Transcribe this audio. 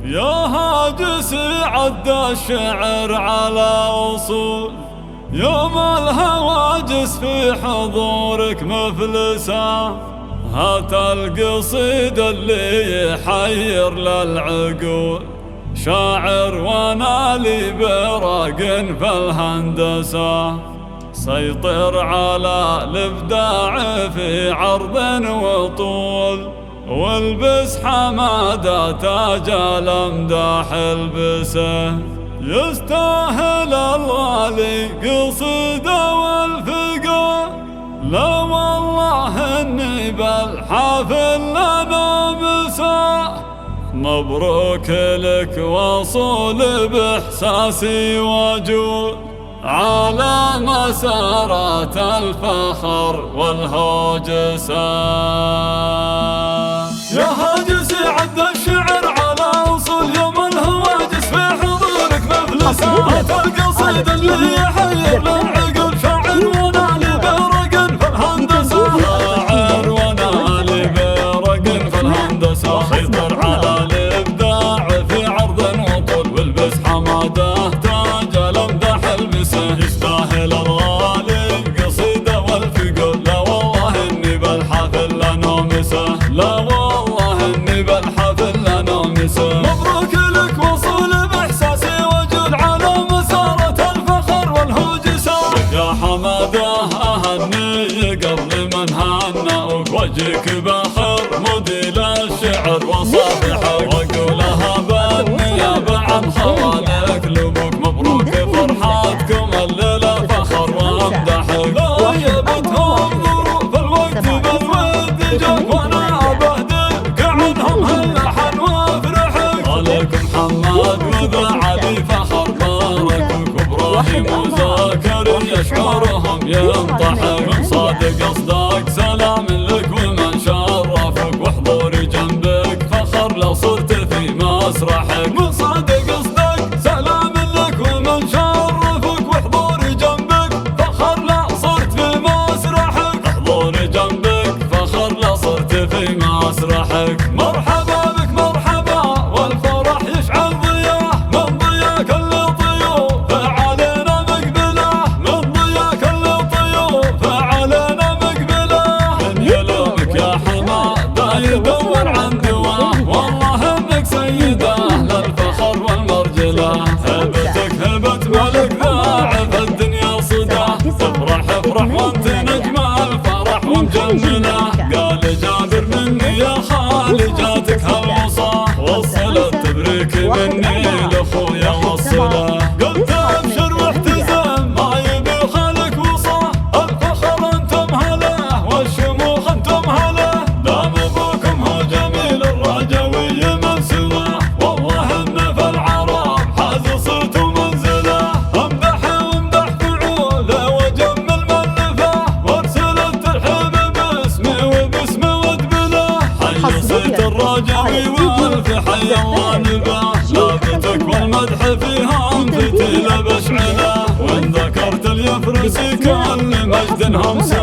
يا هاجس عد الشعر على أصول، يوم الهواجس في حضورك مفلسة. هات القصيد اللي يحير للعقول، شاعر وانا لي برق في الهندسة. سيطر على الإبداع في عرض وطول، والبس حمادة تاج الأمداح البسه. يستاهل الغالي قصيده والفقه، لا والله اني بالحافل لنامسه. مبروك لك وصول باحساسي وجود، على مسارات الفخر والهوجسه. يا هاجس عد الشعر على أصول، يوم الهواجس في حضورك مفلسة. هات القصيد اللي يحير للعقل، شاعر وانا لي برق في الهندسة. شاعر وانا لي برق في الهندسة. سيطر على الإبداع في عرض وطول، والبس حمادة تاج الأمداح البسه. يستاهل الغالي قصيده والفقول، لا والله اني بالحافل لنامسه. لا والله اني بالحفل لنامسه. مبروك لك وصول باحساسي وجود، على مسارة الفخر والهوجسه. يا حماده اهني قبل من هنأوك، وجهك بخر مدي للشعر وصافحك، واقولها بالنيابه عن خوالك لبوك. مبروك فرحاتكم الليله فخر وامدحك. غيبتهم ظروف الوقت بالود جاك، وانا عليكم حماد وذا علي فخر باركك، وابراهيم وزكريا يشكرهم ينطحك. من صادق اصداق سلام لك ومن شرفك، وحضوري جنبك فخر لو صرت في مسرحك. من صادق اصداق سلام لك ومن شرفك، وحضوري جنبك فخر لو صرت في مسرحك. حضوري جنبك فخر لو صرت في مسرحك. مرحبا بك مرحبا، والفرح يشعل ضياه من ضياك اللي طيوف علينا مقبله. من ضياك اللي طيوف علينا مقبله. من يلومك يا حماده يدور عن دواه، والله انك سيده للفخر والمرجله. هبتك هبت ملك ضاعف الدنيا صداه، افرح افرح وانت نجم الفرح ومجمله. قال جابر مني يا خالي جاتك هالوصاه، وصلت تبريك مني لاخويا وصله. قلت ابشر واحتزم ما يبي خالك وصاه، الفخر انتم هله والشموخ انتم هله. دام ابوكم هو جميل الراجوي من سواه، والله انه في العرب حاز صوت ومنزله. امدح وامدح فعوله وجمل ملفه، وارسل الترحيب باسمي وباسم ودبله. حي صيت الراجوي والف حيوان به، لابتك والمدح فيها انفتي لبشعله. وان ذكرت اليفرسي كل مجد همسه.